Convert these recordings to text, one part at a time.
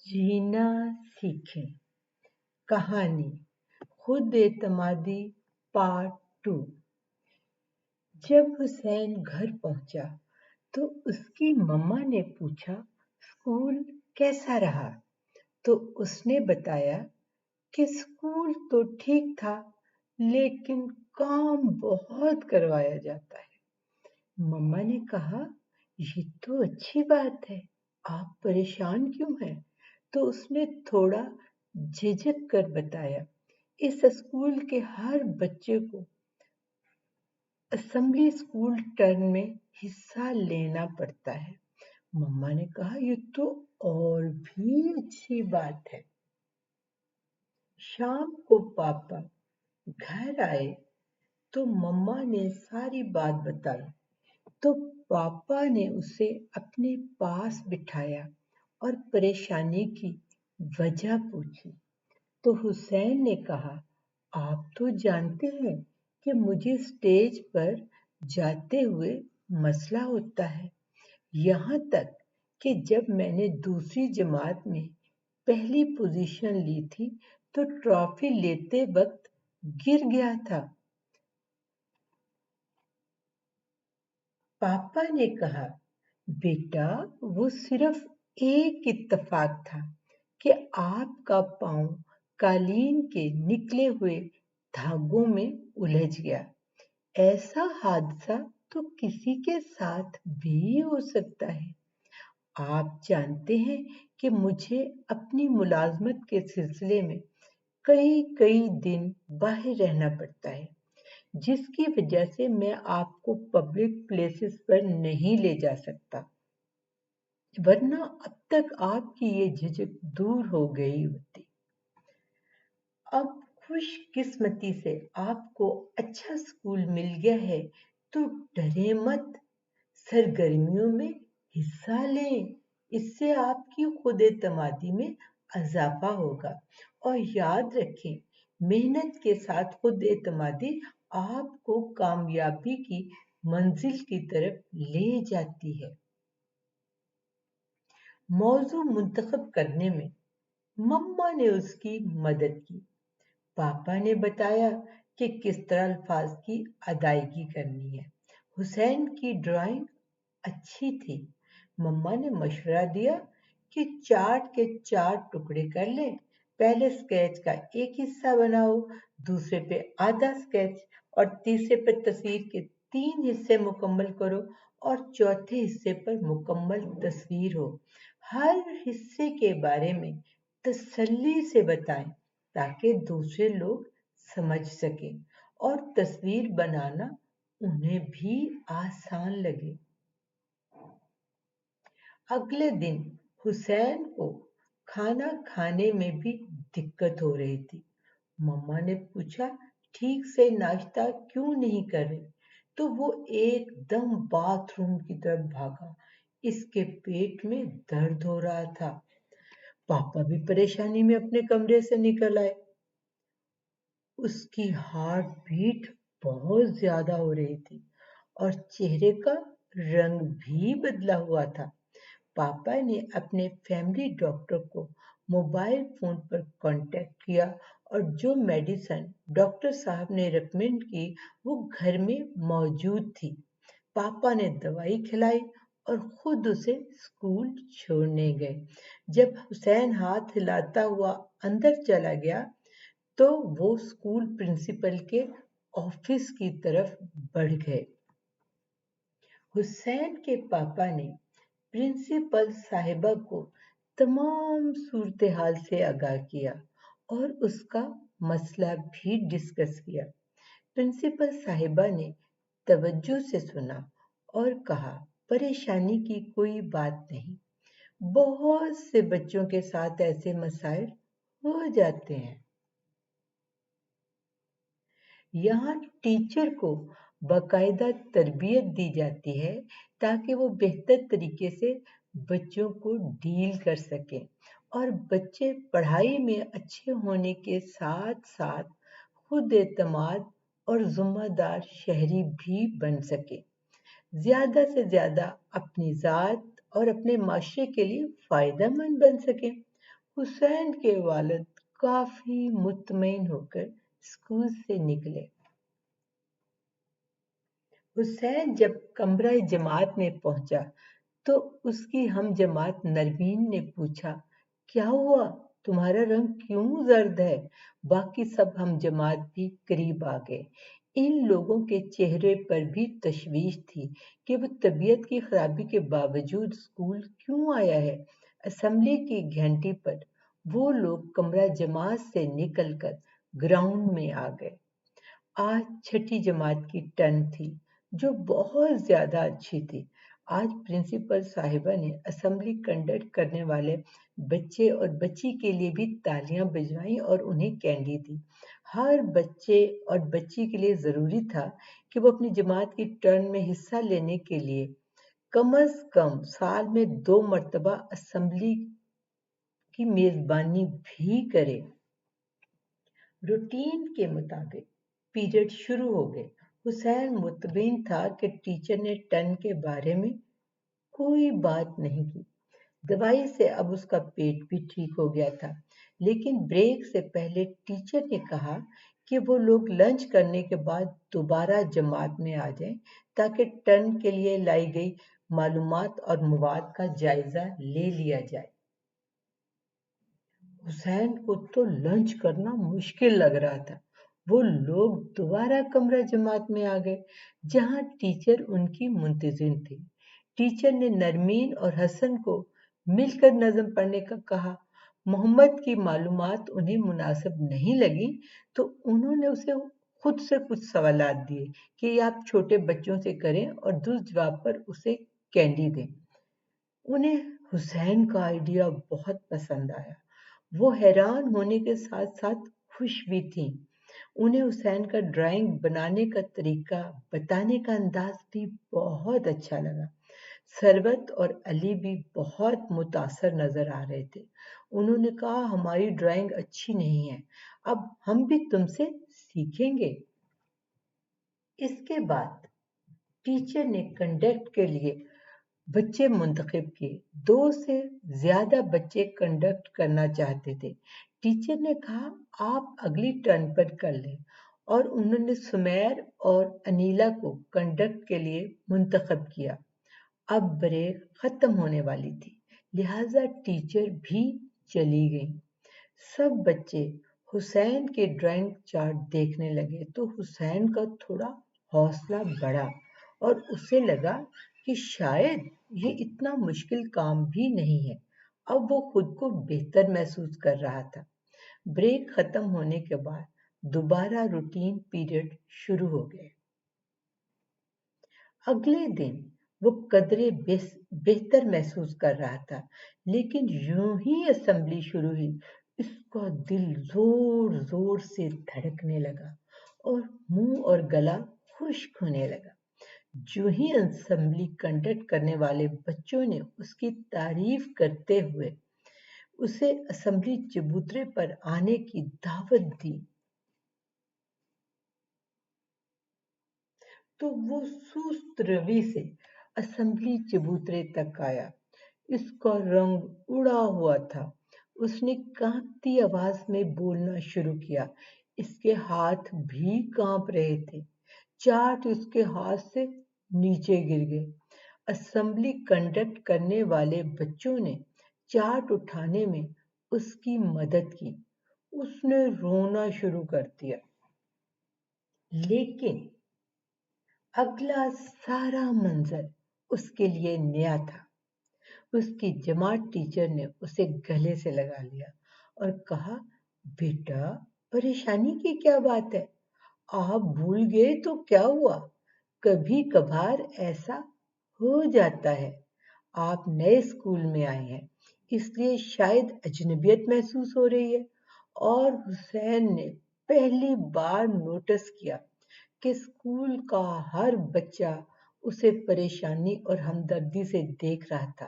जीना सीखें। कहानी खुद एतमादी पार्ट 2। जब हुसैन घर पहुंचा तो उसकी मम्मा ने पूछा, स्कूल कैसा रहा? तो उसने बताया कि स्कूल तो ठीक था, लेकिन काम बहुत करवाया जाता है। मम्मा ने कहा, ये तो अच्छी बात है, आप परेशान क्यों हैं? तो उसने थोड़ा झिझक कर बताया, इस स्कूल के हर बच्चे को असेंबली स्कूल टर्न में हिस्सा लेना पड़ता है। मम्मा ने कहा, ये तो और भी अच्छी बात है। शाम को पापा घर आए तो मम्मा ने सारी बात बताई। तो पापा ने उसे अपने पास बिठाया और परेशानी की वजह पूछी। तो हुसैन ने कहा, आप तो जानते हैं कि मुझे स्टेज पर जाते हुए मसला होता है। यहाँ तक कि जब मैंने दूसरी जमात में पहली पोजीशन ली थी तो ट्रॉफी लेते वक्त गिर गया था। पापा ने कहा, बेटा वो सिर्फ एक इत्तेफाक था कि आपका पांव कालीन के निकले हुए धागों में उलझ गया। ऐसा हादसा तो किसी के साथ भी हो सकता है। आप जानते हैं कि मुझे अपनी मुलाजमत के सिलसिले में कई कई दिन बाहर रहना पड़ता है, जिसकी वजह से मैं आपको पब्लिक प्लेसेस पर नहीं ले जा सकता, वरना अब तक आपकी ये झिझक दूर हो गई होती। अब खुशकिस्मती से आपको अच्छा स्कूल मिल गया है तो डरे मत, सरगर्मियों में हिस्सा लें, इससे आपकी खुद एतमादी में इजाफा होगा। और याद रखें, मेहनत के साथ खुद एतमादी आपको कामयाबी की मंजिल की तरफ ले जाती है। मौजू मुंतखब करने में मम्मा ने उसकी मदद की। पापा ने बताया कि किस तरह अल्फाज की अदायगी करनी है। हुसैन की ड्राइंग अच्छी थी। मम्मा ने मशवरा दिया कि चार्ट के 4 टुकड़े कर लें। पहले स्केच का एक हिस्सा बनाओ, दूसरे पे आधा स्केच और तीसरे पर तस्वीर के 3 हिस्से मुकम्मल करो और चौथे हिस्से पर मुकम्मल तस्वीर हो। हर हिस्से के बारे में तसल्ली से बताएं ताकि दूसरे लोग समझ सकें और तस्वीर बनाना उन्हें भी आसान लगे। अगले दिन हुसैन को खाना खाने में भी दिक्कत हो रही थी। मम्मा ने पूछा, ठीक से नाश्ता क्यों नहीं कर रहे? तो वो एकदम बाथरूम की तरफ भागा। इसके पेट में दर्द हो रहा था। पापा भी परेशानी में अपने कमरे से निकल आए। उसकी हार्ट बीट बहुत ज्यादा हो रही थी और चेहरे का रंग भी बदला हुआ था। पापा ने अपने फैमिली डॉक्टर को मोबाइल फोन पर कांटेक्ट किया और जो मेडिसिन डॉक्टर साहब ने रेकमेंड की वो घर में मौजूद थी। पापा ने दवाई खिलाई और खुद उसे स्कूल छोड़ने गए। जब हुसैन हाथ हिलाता हुआ अंदर चला गया तो वो स्कूल प्रिंसिपल के ऑफिस की तरफ बढ़ गए। हुसैन के पापा ने प्रिंसिपल साहिबा को तमाम सूरत हाल से आगाह किया और उसका मसला भी डिस्कस किया। प्रिंसिपल साहिबा ने तवज्जो से सुना और कहा, परेशानी की कोई बात नहीं, बहुत से बच्चों के साथ ऐसे मसाइल हो जाते हैं। यहाँ टीचर को बाकायदा तरबियत दी जाती है ताकि वो बेहतर तरीके से बच्चों को डील कर सकें और बच्चे पढ़ाई में अच्छे होने के साथ साथ खुद एतमाद और जिम्मेदार शहरी भी बन सके, ज्यादा से ज्यादा अपनी ज़ात और अपने माशरे के लिए फायदेमंद बन सके। हुसैन के वालिद काफी मुतमईन होकर स्कूल से निकले। हुसैन जब कमरा जमात में पहुंचा तो उसकी हम जमात नरमीन ने पूछा, क्या हुआ, तुम्हारा रंग क्यों जर्द है? बाकी सब हम जमात भी करीब आ गए। इन लोगों के चेहरे पर भी तशवीश थी कि वो तबीयत की खराबी के बावजूद स्कूल क्यों आया है। असेंबली की घंटी पर वो लोग कमरा जमात से निकलकर ग्राउंड में आ गए। आज छठी जमात की टर्न थी, जो बहुत ज्यादा अच्छी थी। आज प्रिंसिपल साहिबा ने असेंबली कंडक्ट करने वाले बच्चे और बच्ची के लिए भी तालियां बजवाईं और उन्हें कैंडी दी। हर बच्चे और बच्ची के लिए जरूरी था कि वो अपनी जमात की टर्न में हिस्सा लेने के लिए कम अज कम साल में 2 मरतबा असेंबली की मेजबानी भी करे। रूटीन के मुताबिक पीरियड शुरू हो गए। हुसैन मुतमिन था कि टीचर ने टर्न के बारे में कोई बात नहीं की। दवाई से अब उसका पेट भी ठीक हो गया था, लेकिन ब्रेक से पहले टीचर ने कहा कि वो लोग लंच करने के बाद दोबारा जमात में आ जाएं ताकि टर्न के लिए लाई गई मालूमात और मवाद का जायजा ले लिया जाए। हुसैन को तो लंच करना मुश्किल लग रहा था। वो लोग दोबारा कमरा जमात में आ गए, जहां टीचर उनकी मुंतजिर थी। टीचर ने नरमीन और हसन को मिलकर नज़म पढ़ने का कहा। मोहम्मद की मालूमात उन्हें मुनासिब नहीं लगी तो उन्होंने उसे खुद से कुछ सवालात दिए कि ये आप छोटे बच्चों से करें और दुरुस्त जवाब पर उसे कैंडी दें। उन्हें हुसैन का आइडिया बहुत पसंद आया। वो हैरान होने के साथ साथ खुश भी थीं। उन्हें हुसैन का ड्राइंग बनाने का तरीका बताने का अंदाज भी बहुत अच्छा लगा। सरवत और अली भी बहुत मुतासर नजर आ रहे थे। उन्होंने कहा, हमारी ड्राइंग अच्छी नहीं है, अब हम भी तुमसे सीखेंगे। इसके बाद टीचर ने कंडक्ट के लिए बच्चे मुंतखब किए। 2 से ज्यादा बच्चे कंडक्ट करना चाहते थे। टीचर ने कहा, आप अगली टर्न पर कर लें, और उन्होंने सुमेर और अनीला को कंडक्ट के लिए मुंतखब किया। अब ब्रेक खत्म होने वाली थी, लिहाजा टीचर भी चली गई। सब बच्चे हुसैन के ड्राइंग चार्ट देखने लगे तो हुसैन का थोड़ा हौसला बढ़ा और उसे लगा कि शायद ये इतना मुश्किल काम भी नहीं है। अब वो खुद को बेहतर महसूस कर रहा था। ब्रेक खत्म होने के बाद दोबारा रूटीन पीरियड शुरू हो गए। अगले दिन वो कदरे बेहतर महसूस कर रहा था, लेकिन यूं ही असेंबली शुरू हुई, इसका दिल जोर जोर से धड़कने लगा और मुंह और गला खुश्क होने लगा। जो ही असेंबली कंडक्ट करने वाले बच्चों ने उसकी तारीफ करते हुए उसे असेंबली चबूतरे पर आने की दावत दी तो वो सुस्त रवि से असेंबली चबूतरे तक आया। इसका रंग उड़ा हुआ था। उसने कांपती आवाज में बोलना शुरू किया। इसके हाथ भी कांप रहे थे। चार्ट उसके हाथ से नीचे गिर गए। असेंबली कंडक्ट करने वाले बच्चों ने चार्ट उठाने में उसकी मदद की। उसने रोना शुरू कर दिया, लेकिन अगला सारा मंजर उसके लिए नया था। उसकी जमात टीचर ने उसे गले से लगा लिया और कहा, बेटा, परेशानी की क्या बात है? आप भूल गए तो क्या हुआ? कभी कभार ऐसा हो जाता है। आप नए स्कूल में आए हैं, इसलिए शायद अजनबियत महसूस हो रही है। और हुसैन ने पहली बार नोटिस किया कि स्कूल का हर बच्चा उसे परेशानी और हमदर्दी से देख रहा था।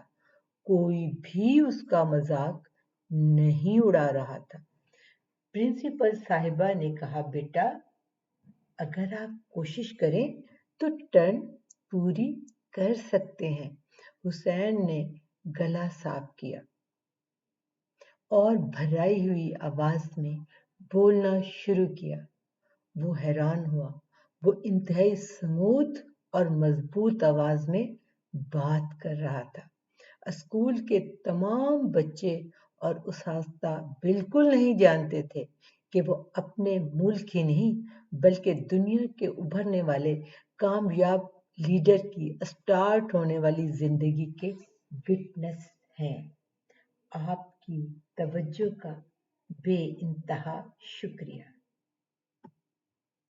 कोई भी उसका मजाक नहीं उड़ा रहा था। प्रिंसिपल साहिबा ने कहा, बेटा, अगर आप कोशिश करें तो टर्न पूरी कर सकते हैं। हुसैन ने गला साफ किया। اور بھرائی ہوئی آواز میں بولنا شروع کیا۔ وہ حیران ہوا، وہ انتہائی سموتھ اور مضبوط آواز میں بات کر رہا تھا۔ اسکول کے تمام بچے اور اساتذہ بالکل نہیں جانتے تھے کہ وہ اپنے ملک ہی نہیں بلکہ دنیا کے ابھرنے والے کامیاب لیڈر کی اسٹارٹ ہونے والی زندگی کے وٹنس ہیں۔ آپ کی توجہ کا بے انتہا شکریہ۔